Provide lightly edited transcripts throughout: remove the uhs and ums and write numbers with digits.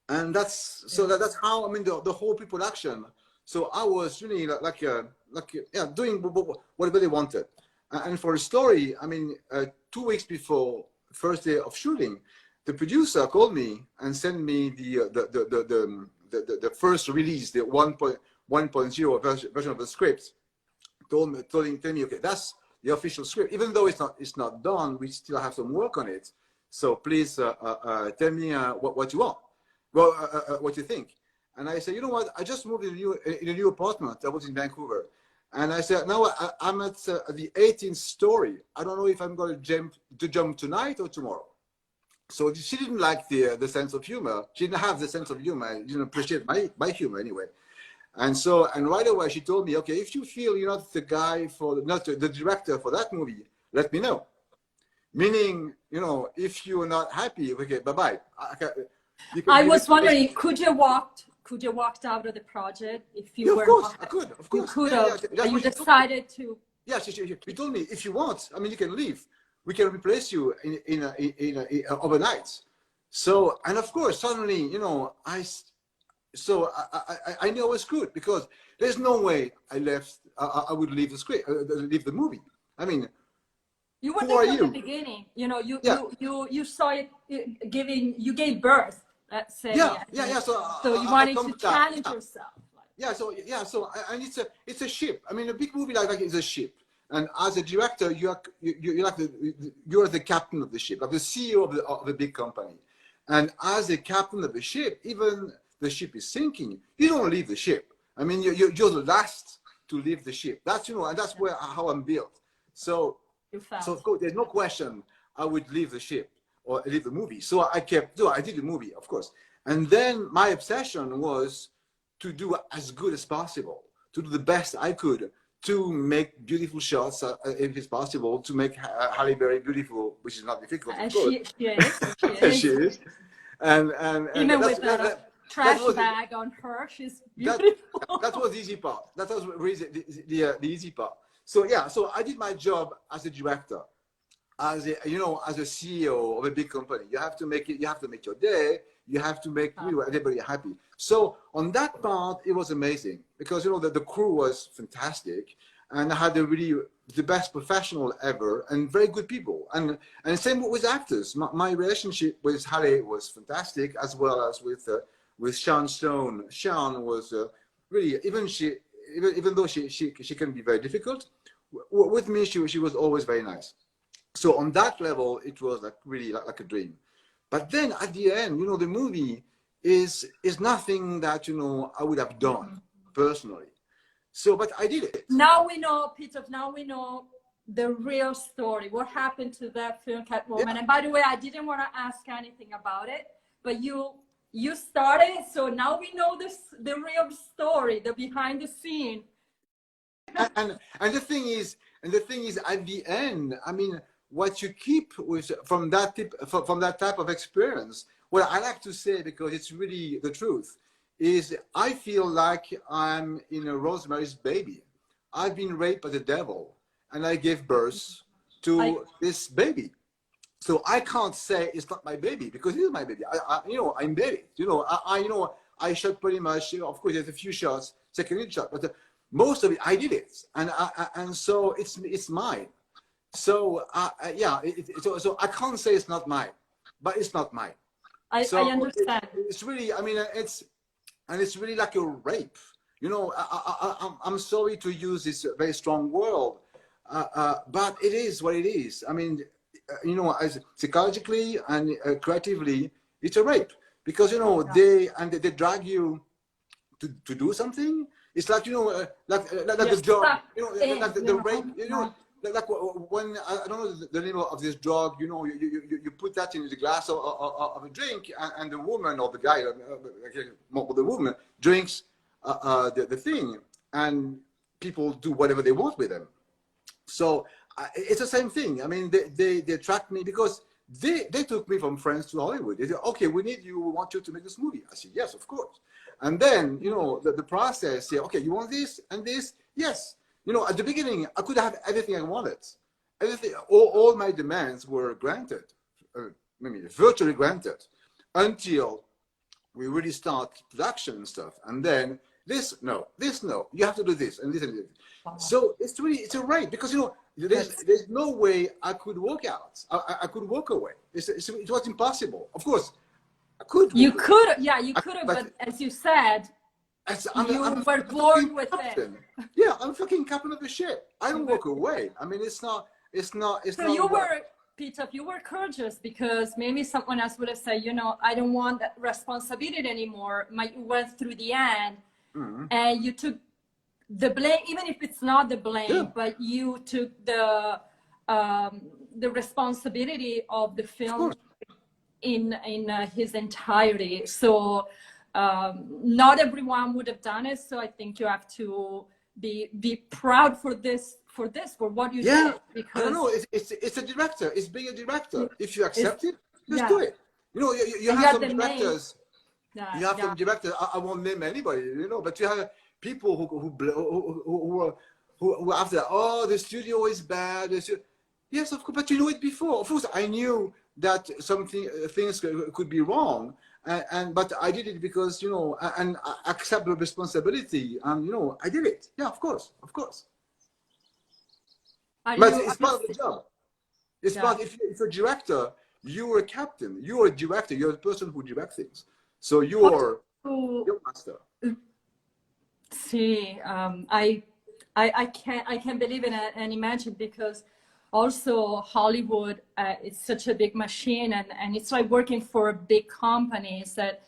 And that's how, I mean, the whole pre-production. So I was really doing whatever they wanted. And for a story, I mean, 2 weeks before first day of shooting, the producer called me and sent me the first release, the 1.0 version of the script. Telling me, okay, that's the official script. Even though it's not done, we still have some work on it. So please tell me what you want. Well, what you think. And I said, you know what? I just moved in a new apartment. I was in Vancouver. And I said, now I'm at the 18th story. I don't know if I'm going to jump tonight or tomorrow. So she didn't like the sense of humor. She didn't have the sense of humor. She didn't appreciate my humor anyway. And right away she told me, okay, if you feel you're not the guy not the director for that movie, let me know. Meaning, you know, if you're not happy, okay, bye-bye. I was wondering, could you walked out of the project if you were? Of course, I could. Of course, you could have. You decided to. Yeah, she told me, if you want, I mean, you can leave. We can replace you in overnight. So, and of course, suddenly, you know, I knew I was good, because there's no way I would leave the script, leave the movie. I mean, you were there from the beginning. You know, you saw it you gave birth. Let's say. Yeah. So you wanted to challenge yourself. And it's a ship. I mean, a big movie like that is a ship. And as a director, you're the captain of the ship, like the CEO of the big company. And as the captain of the ship, even the ship is sinking, you don't leave the ship. I mean, you're the last to leave the ship. That's, you know, and that's how I'm built. So of course, there's no question I would leave the ship or leave the movie. So I did the movie, of course. And then my obsession was to do as good as possible, to do the best I could, to make beautiful shots, if it's possible, to make Halle Berry beautiful, which is not difficult. She is. And even with that trash bag on her, she's beautiful. That was the easy part. That was really the easy part. So yeah, so I did my job as a director, as a CEO of a big company. You have to make your day. You have to make everybody happy. So on that part, it was amazing, because, you know, the crew was fantastic, and I had the best professional ever, and very good people. And same with actors. My relationship with Halle was fantastic, as well as with Sean Stone. Sean was really, even though she can be very difficult, with me she was always very nice. So on that level, it was like really like a dream. But then at the end, you know, the movie is nothing that, you know, I would have done personally. So, but I did it. Now we know, PITOF, now we know the real story. What happened to that film, Catwoman? Yeah. And by the way, I didn't want to ask anything about it, but you started, so now we know the real story, the behind the scene. And the thing is, at the end, I mean, what you keep from that type of experience, what I like to say, because it's really the truth, is I feel like I'm in a Rosemary's Baby. I've been raped by the devil, and I gave birth to this baby. So I can't say it's not my baby, because it is my baby. I'm baby. I shot pretty much. Of course, there's a few shots, second shot, but most of it I did it, and so it's mine. So so I can't say it's not mine, but it's not mine. I understand. It's really, I mean, it's really like a rape. You know, I'm sorry to use this very strong word, but it is what it is. I mean, you know, as psychologically and creatively, it's a rape, because, you know, they drag you to do something. It's like, you know, like the drug, you know, like the rape, you know. Like when, I don't know the name of this drug, you know, you put that in the glass of a drink, and the woman or the guy, the woman drinks the thing, and people do whatever they want with them. So it's the same thing. I mean, they tracked me, because they took me from France to Hollywood. They said, okay, we want you to make this movie. I said, yes, of course. And then, you know, the process, okay, you want this and this? Yes. You know, at the beginning, I could have everything I wanted. Everything, all my demands were granted, maybe virtually granted, until we really start production and stuff. And then this no, you have to do this and this and this. Wow. So it's a right, because there's no way I could walk out. I could walk away. It was impossible. Of course, I could. You could have, but as you said, I'm were born with it. Yeah, I'm fucking captain of the ship. I don't walk away. I mean, it's not. So you were, PITOF, you were courageous, because maybe someone else would have said, I don't want that responsibility anymore. You went through the end, and you took the blame, even if it's not the blame, but you took the responsibility of the film in his entirety. So not everyone would have done it. So I think you have to be proud for what you did. Because I don't know, it's a director. It's being a director. If you accept it, just do it. You have some directors. You have some directors. I won't name anybody, but you have people who after, oh, the studio is bad. Yes, of course, but you knew it before. Of course, I knew that things could be wrong, but I did it because and I accept the responsibility, and I did it. Yeah, of course. But it's part of the job. It's part. If you're a director, you're a captain. You're a director. You're the person who directs things. So you're master. See, I can't believe it and imagine, because also Hollywood is such a big machine, and it's like working for big companies that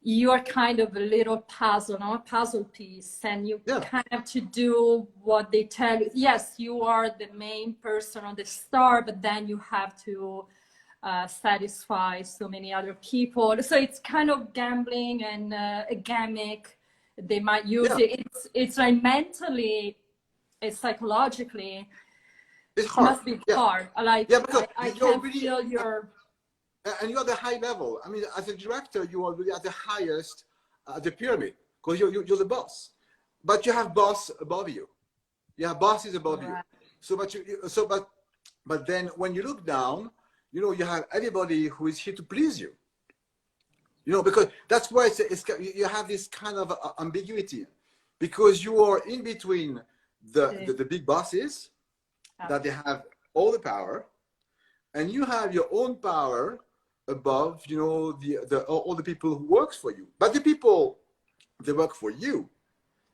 you are kind of a little puzzle piece, and you kind of have to do what they tell you. Yes, you are the main person or the star, but then you have to satisfy so many other people. So it's kind of gambling and a gimmick. They might use it. It's like mentally, psychologically, it's hard. It must be hard. Like, because I can feel your... And you're at the high level. I mean, as a director, you are really at the highest, the pyramid, because you're the boss. But you have boss above you. You have bosses above you. But then when you look down, you have everybody who is here to please you. Because that's why you have this kind of ambiguity, because you are in between the big bosses that they have all the power, and you have your own power above, all the people who works for you. But the people, they work for you,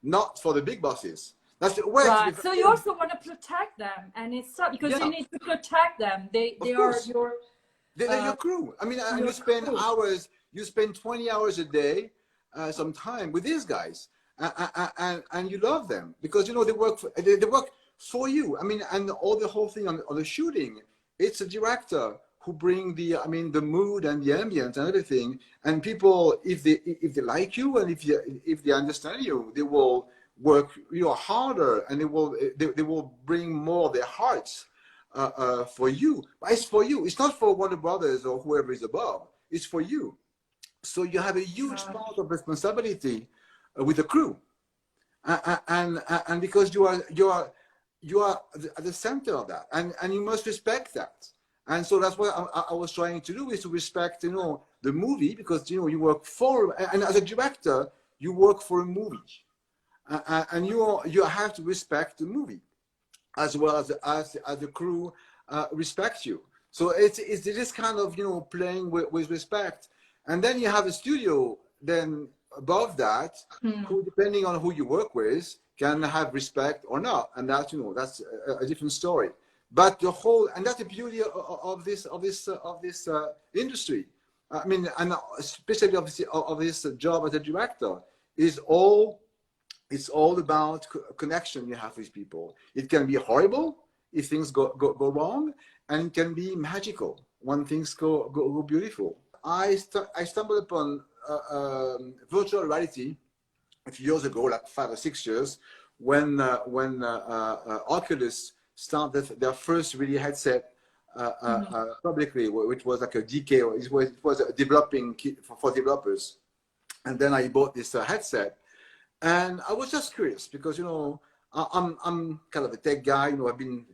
not for the big bosses. That's the way. Right. So you also want to protect them, and it's tough because you need to protect them. They're your crew. I mean, you spend hours. You spend 20 hours a day, some time with these guys, and you love them because they work for you. I mean, and the whole thing on the shooting, it's a director who bring the mood and the ambience and everything. And people, if they like you and if they understand you, they will work harder, and they will bring more of their hearts for you. But it's for you. It's not for Warner Brothers or whoever is above. It's for you. So you have a huge part of responsibility with the crew, and because you are at the center of that, and you must respect that. And so that's what I was trying to do, is to respect the movie, because you work for, and as a director you work for a movie, and you have to respect the movie as well as the crew respects you. So it's this kind of playing with respect. And then you have a studio then above that, who, depending on who you work with, can have respect or not, and that's that's a different story. But the whole, and that's the beauty of this industry. I mean, and especially of this job as a director, it's all about connection you have with people. It can be horrible if things go wrong, and it can be magical when things go beautiful. I stumbled upon virtual reality a few years ago, like 5 or 6 years, when Oculus started their first really headset publicly, which was like a DK, it was a developing kit for developers. And then I bought this headset, and I was just curious because I'm kind of a tech guy. I've been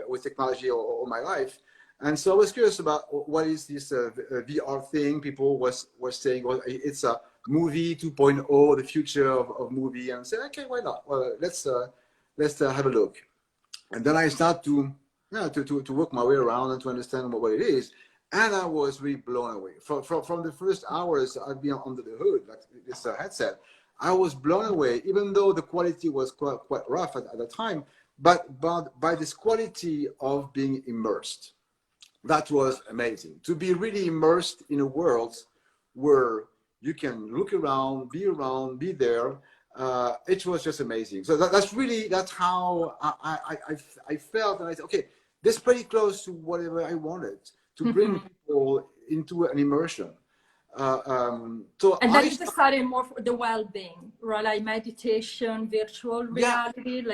with technology all my life. And so I was curious about what is this VR thing. People were saying, well, it's a movie 2.0, the future of movie, and say, okay, why not? Well, let's have a look. And then I start to, to work my way around and to understand what it is. And I was really blown away. From the first hours I've been under the hood, like this headset, I was blown away, even though the quality was quite rough at the time, but by this quality of being immersed. That was amazing. To be really immersed in a world where you can look around, be there. It was just amazing. So that's how I felt. And I said, okay, that's pretty close to whatever I wanted, to bring people into an immersion. So and then you decided more for the well-being, right? Like meditation, virtual reality,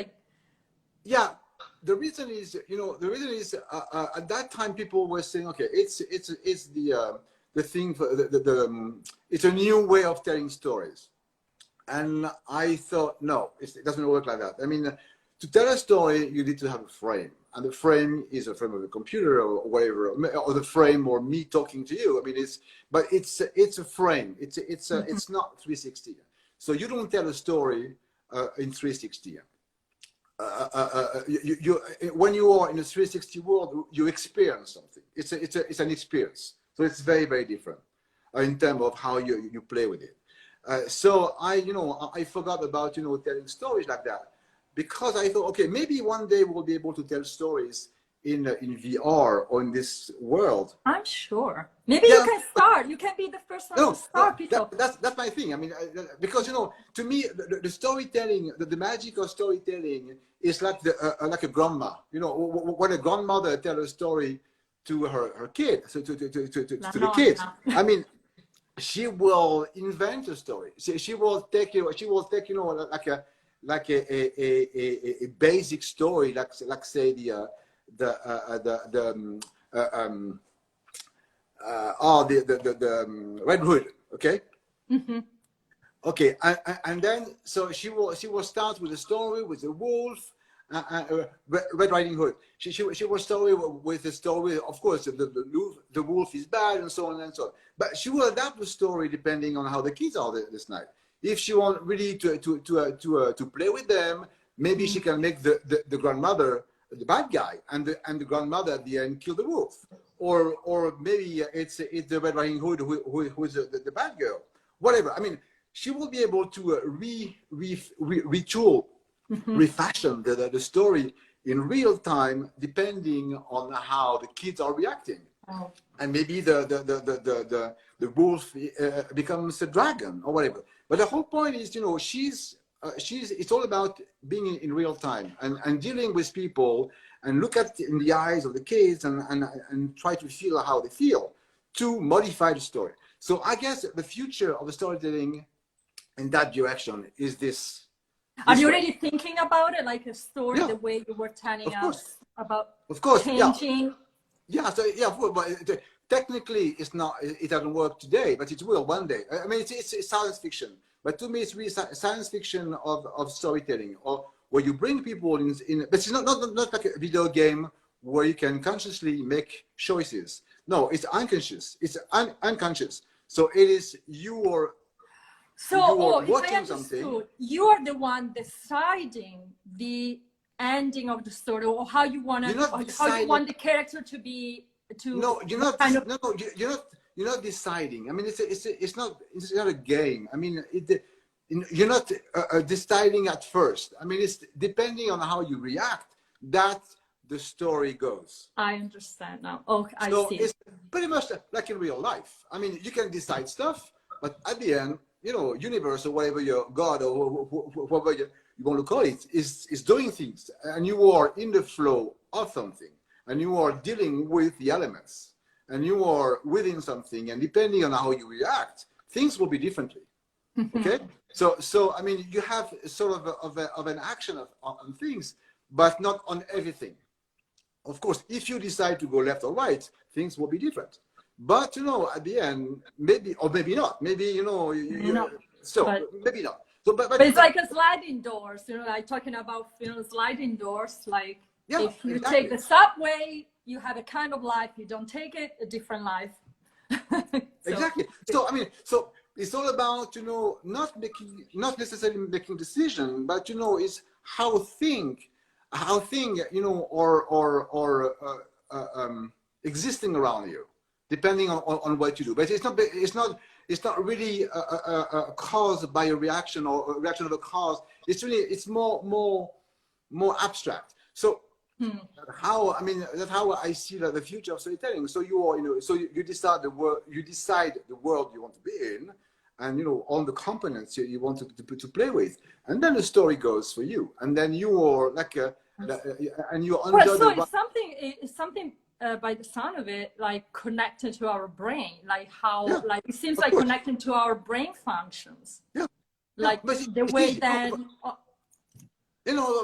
yeah. The reason is, at that time people were saying, okay, it's the thing for it's a new way of telling stories. And I thought, no, it doesn't work like that. I mean, to tell a story, you need to have a frame, and the frame is a frame of a computer or whatever, or the frame or me talking to you. I mean, it's a frame. It's not 360. So you don't tell a story in 360. When you are in a 360 world, you experience something. It's an experience. So it's very, very different in terms of how you play with it. So I forgot about telling stories like that, because I thought, okay, maybe one day we'll be able to tell stories in VR or in this world. I'm sure. Maybe you can start. You can be the first one to start. That's my thing. I mean, because to me, the storytelling, the magic of storytelling is like a grandma. When a grandmother tells a story to her kid, so to the kids. I mean, she will invent a story. She will take like a basic story, like say the Red Hood, okay? Okay, and then so she will start with a story with a wolf, Red Riding Hood. She will start with a story. Of course, the wolf is bad and so on and so on. But she will adapt the story depending on how the kids are this night. If she wants really to play with them, maybe she can make the grandmother the bad guy, and the grandmother at the end kill the wolf, or maybe it's the Red Riding Hood who's the bad girl. Whatever. I mean, she will be able to retool, refashion the story in real time, depending on how the kids are reacting. Oh. And maybe the wolf becomes a dragon or whatever. But the whole point is, it's all about being in real time and dealing with people and look at in the eyes of the kids and try to feel how they feel to modify the story. So I guess the future of the storytelling in that direction is this. Are you already thinking about it, like a story, the way you were telling us about changing? Yeah. So but technically it's not. It doesn't work today, but it will one day. I mean, it's science fiction, but to me, it's really science fiction of storytelling, or where you bring people in. But it's not like a video game where you can consciously make choices. No, it's unconscious. It's unconscious. So it is your. So, if I understood, you are the one deciding the ending of the story, or how you want the character to be. No, you're not. You're not deciding. I mean, it's not a game. I mean, you're not deciding at first. I mean, it's depending on how you react that the story goes. I understand now. Okay, I see. It's pretty much like in real life. I mean, you can decide stuff, but at the end, universe or whatever your God or whatever you want to call it is doing things, and you are in the flow of something, and you are dealing with the elements, and you are within something, and depending on how you react, things will be differently. Okay, so I mean, you have sort of an action on things, but not on everything. Of course, if you decide to go left or right, things will be different. But at the end, maybe or maybe not. Maybe maybe not. So but it's like a sliding doors. Like talking about sliding doors. Like if you take the subway, you have a kind of life. You don't take it, a different life. Exactly. So I mean, so it's all about, you know, not necessarily making decision, but, you know, it's how thing, you know, or existing around you, depending on what you do. But it's not really a cause by a reaction or a reaction of a cause. It's more abstract. So that's how I see the future of storytelling. So you decide the world you want to be in, and, you know, all the components you want to play with, and then the story goes for you, and then you are like and you enjoy well, so it's something by the sound of it, like connected to our brain, like how, like it seems like connecting to our brain functions. Yeah. Like the way that, you know,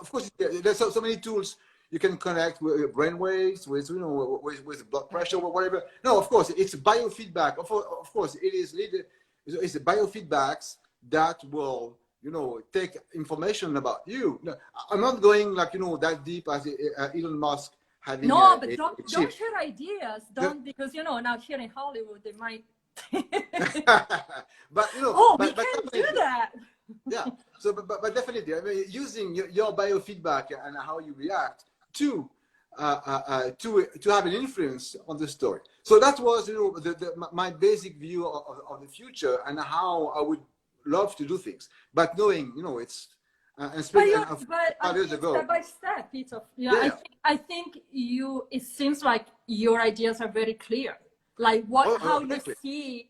of course, there's so many tools you can connect with brain waves, with, you know, with blood pressure or whatever. No, of course, it's biofeedback. Of course, it's the biofeedbacks that will, you know, take information about you. I'm not going, like, you know, that deep as Elon Musk having. No, but don't share ideas. Because, you know, now here in Hollywood they might. But, you know, oh, we can't do that. Yeah. So, but definitely, I mean, using your biofeedback and how you react to have an influence on the story. So that was, you know, my basic view of the future and how I would love to do things. But knowing, you know, it's years ago, step by step, PITOF. Yeah, I think it seems like your ideas are very clear. Like how you see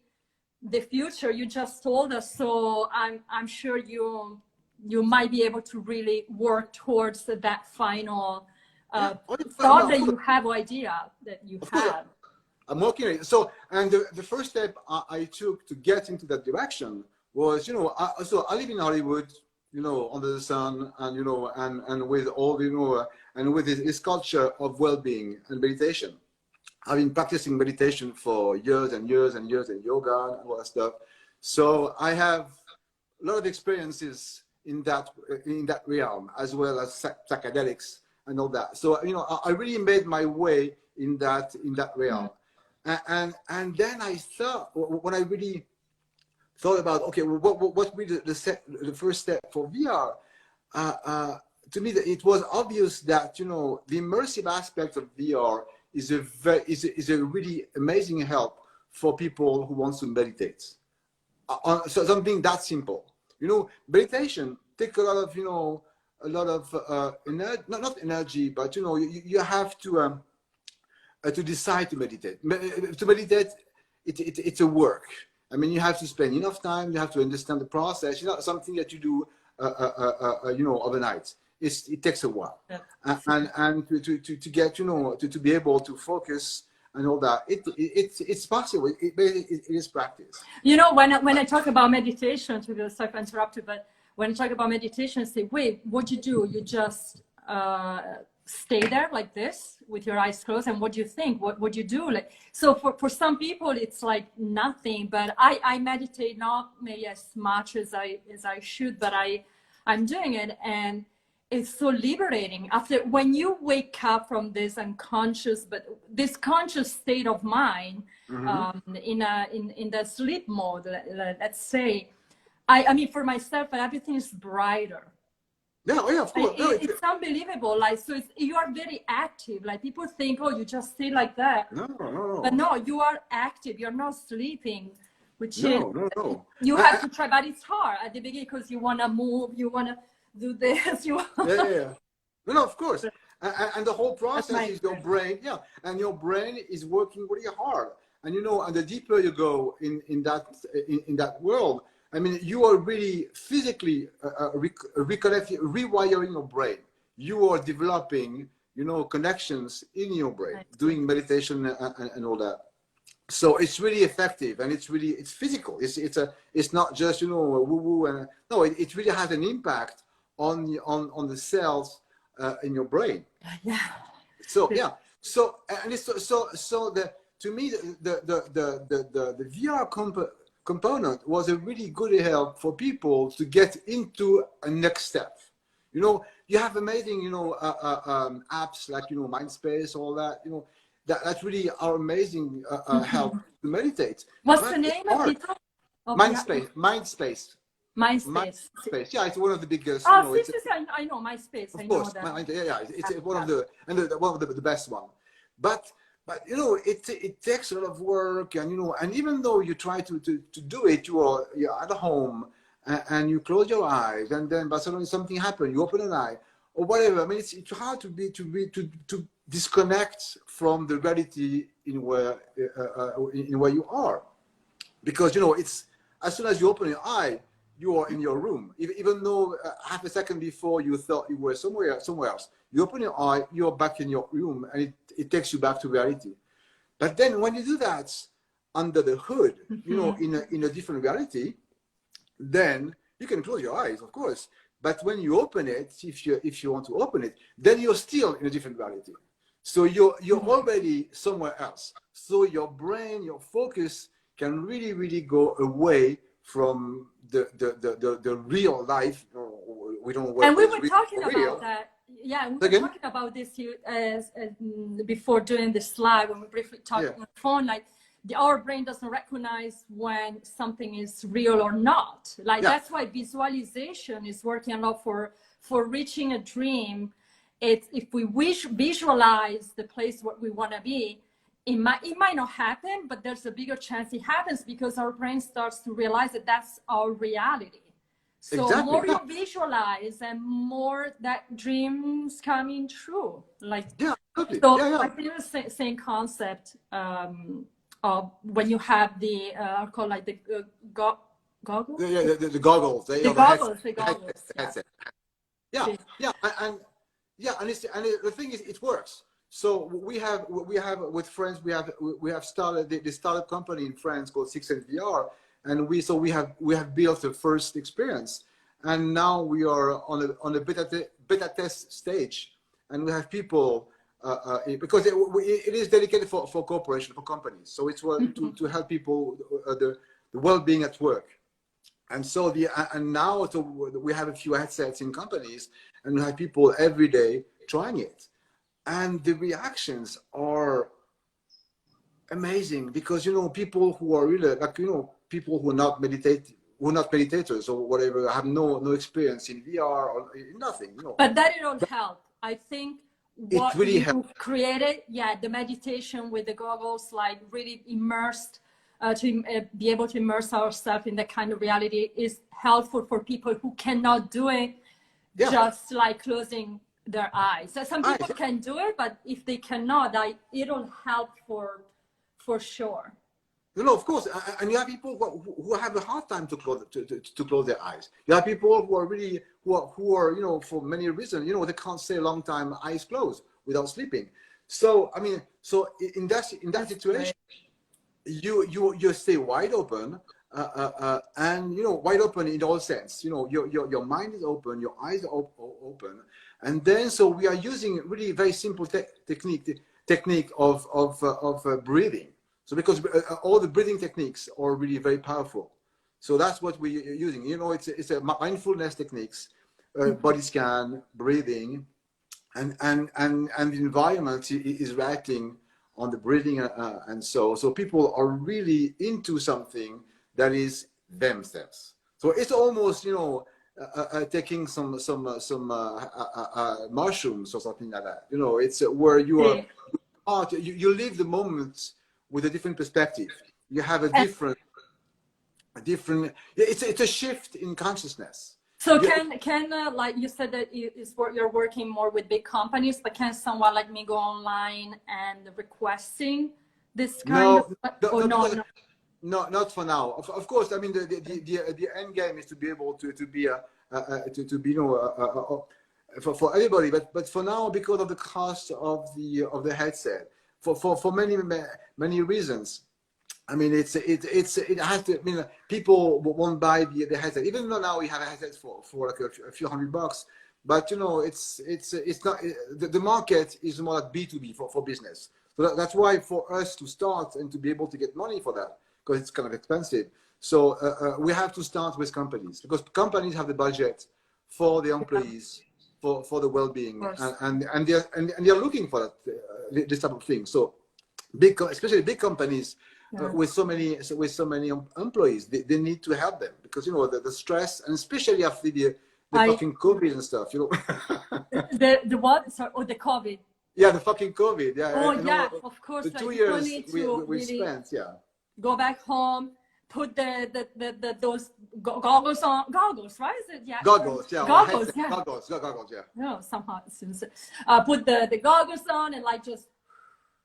the future, you just told us. So I'm sure you might be able to really work towards that final thought that you have, idea that you have. I'm working on it. So, and the first step I took to get into that direction was, you know, so I live in Hollywood, you know, under the sun, and, you know, and with all, you know, and with this culture of well-being and meditation. I've been practicing meditation for years and years and years, and yoga and all that stuff. So I have a lot of experiences in that realm, as well as psychedelics and all that. So, you know, I really made my way in that realm. And then I thought, when I really thought about, okay, what would be the first step for VR? To me, it was obvious that, you know, the immersive aspect of VR is a really amazing help for people who want to meditate. So something that simple, you know, meditation takes a lot of, you know, energy, not energy, but, you know, you have to decide to meditate. To meditate, it's a work. I mean, you have to spend enough time. You have to understand the process. It's not something that you do, you know, overnight. It takes a while, and to get, you know, to be able to focus and all that. It's possible. It is practice. You know, when I talk about meditation, to be sorry if I interrupted, but when I talk about meditation, I say, wait, what you do? You just stay there like this with your eyes closed, and what do you think? What you do? Like, so for some people it's like nothing, but I meditate not maybe as much as I should, but I'm doing it, and it's so liberating after when you wake up from this unconscious, but this conscious state of mind, in the sleep mode, let's say. I mean, for myself, everything is brighter. Yeah, oh yeah, of course. It's unbelievable. Like, so you are very active. Like, people think, oh, you just stay like that. No. But no, you are active. You're not sleeping, which no. You have to try, but it's hard at the beginning because you want to move, you want to do this. Yeah. No, of course. And the whole process is your brain. Yeah, and your brain is working really hard. And, you know, and the deeper you go in that world, I mean, you are really physically reconnecting, rewiring your brain. You are developing, you know, connections in your brain, doing meditation and all that. So it's really effective, and it's physical. It's not just, you know, woo woo, and no, it really has an impact on the cells in your brain. Yeah. So yeah. So and it's so to me the VR component was a really good help for people to get into a next step. You know, you have amazing, you know, apps like, you know, Mindspace, all that, you know, that's really our amazing help to meditate. What's the name of it? Okay. Mindspace. MySpace. MySpace. Yeah, it's one of the biggest. Oh, You know, it's I know MySpace. of I know course, that. it's one of the one of the best one. But you know, it takes a lot of work, and you know, and even though you try to do it, you're at home and you close your eyes, and then but suddenly something happens, you open an eye or whatever. I mean, it's hard to disconnect from the reality in where you are, because you know it's as soon as you open your eye, you are in your room. Even though half a second before you thought you were somewhere else, you open your eye, you're back in your room, and it takes you back to reality. But then when you do that under the hood, you know, in a different reality, then you can close your eyes, of course. But when you open it, if you want to open it, then you're still in a different reality. So you're already somewhere else. So your brain, your focus can really go away from the real life. We don't know what and we is were real talking or real. about that. Yeah, we were Again? talking about this before doing this live, when we briefly talked on the phone. Like, our brain doesn't recognize when something is real or not. Like, that's why visualization is working a lot for reaching a dream. It's, if we visualize the place where we want to be, it might not happen, but there's a bigger chance it happens, because our brain starts to realize that that's our reality. So Exactly. more you visualize, and more that dreams coming true. Like, Exactly. so I think it's the same concept of when you have the called like the goggles. The goggles. The goggles. The headset. Yeah, and the thing is, it works. So we have with friends, we have started the startup company in France called 6 VR, and we have built the first experience, and now we are on a beta test stage, and we have people because it is dedicated for corporation, for companies. So it's to help people the well-being at work. And so now we have a few headsets in companies, and we have people every day trying it, and the reactions are amazing, because you know, people who are really like, you know, people who are not meditators or whatever, have no experience in VR or nothing, you know. But that it'll help. I think what it really you helps. created, the meditation with the goggles, like really immersed. To be able to immerse ourselves in that kind of reality is helpful for people who cannot do it just like closing their eyes. So some people can do it, but if they cannot, it'll help for sure. No, of course, and you have people who have a hard time to close their eyes. You have people who are really who are you know, for many reasons, you know, they can't stay a long time eyes closed without sleeping. So I mean, so in that situation, you stay wide open, and you know, wide open in all sense. You know, your mind is open, your eyes are open, and then so we are using really very simple technique of breathing. So because all the breathing techniques are really very powerful, so that's what we're using. You know, it's a mindfulness techniques, body scan, breathing, and the environment is reacting on the breathing, and so people are really into something that is themselves. So it's almost, you know, taking some mushrooms or something like that. You know, it's where you are you live the moment with a different perspective. You have a different it's a shift in consciousness. So can like you said that you're working more with big companies, but can someone like me go online and requesting this kind of? No, not for now. Of course, I mean the end game is to be able to be you know, for everybody, but for now, because of the cost of the headset, for many reasons. I mean, it has to. I mean, people won't buy the headset, even though now we have a headset for like a few $100. But you know, it's not the market is more like B2B for business. So that's why for us to start and to be able to get money for that, because it's kind of expensive. So we have to start with companies, because companies have the budget for the employees, for the well-being, and they're looking for that, this type of thing. So especially big companies with so many employees. They need to help them because, you know, the stress, and especially after the fucking COVID and stuff, you know. the what? Sorry, oh, the COVID. Yeah, the fucking COVID. Yeah. Oh, and yeah, of course. The like 2 people years need we to really spent, yeah. go back home, put those goggles on. Goggles, right? Is it? Yeah. Goggles, yeah. Goggles, yeah. Goggles, yeah. No, somehow it seems. Put the goggles on and like just,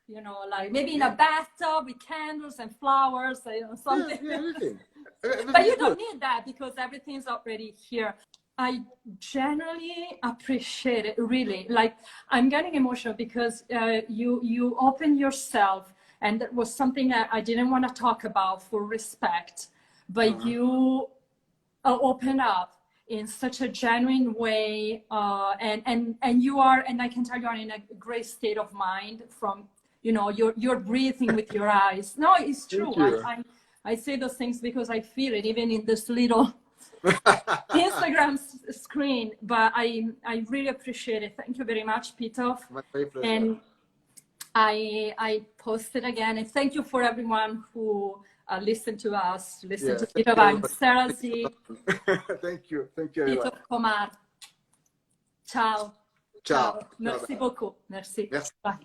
you know, like maybe in a bathtub with candles and flowers, you know, something. Yeah, everything. But you don't need that because everything's already here. I generally appreciate it, really. Like, I'm getting emotional because you open yourself, and that was something that I didn't want to talk about for respect, but you open up in such a genuine way, and you are, and I can tell you are in a great state of mind from, you know, you're breathing with your eyes. No, it's true. I say those things because I feel it even in this little Instagram screen, but I really appreciate it. Thank you very much, PITOF. My pleasure. And I posted again, and thank you for everyone who listened to us, listen to PITOF. I'm Sara Z. Thank you PITOF COMAR. Ciao. Ciao. Merci beaucoup. Merci. Merci. Bye.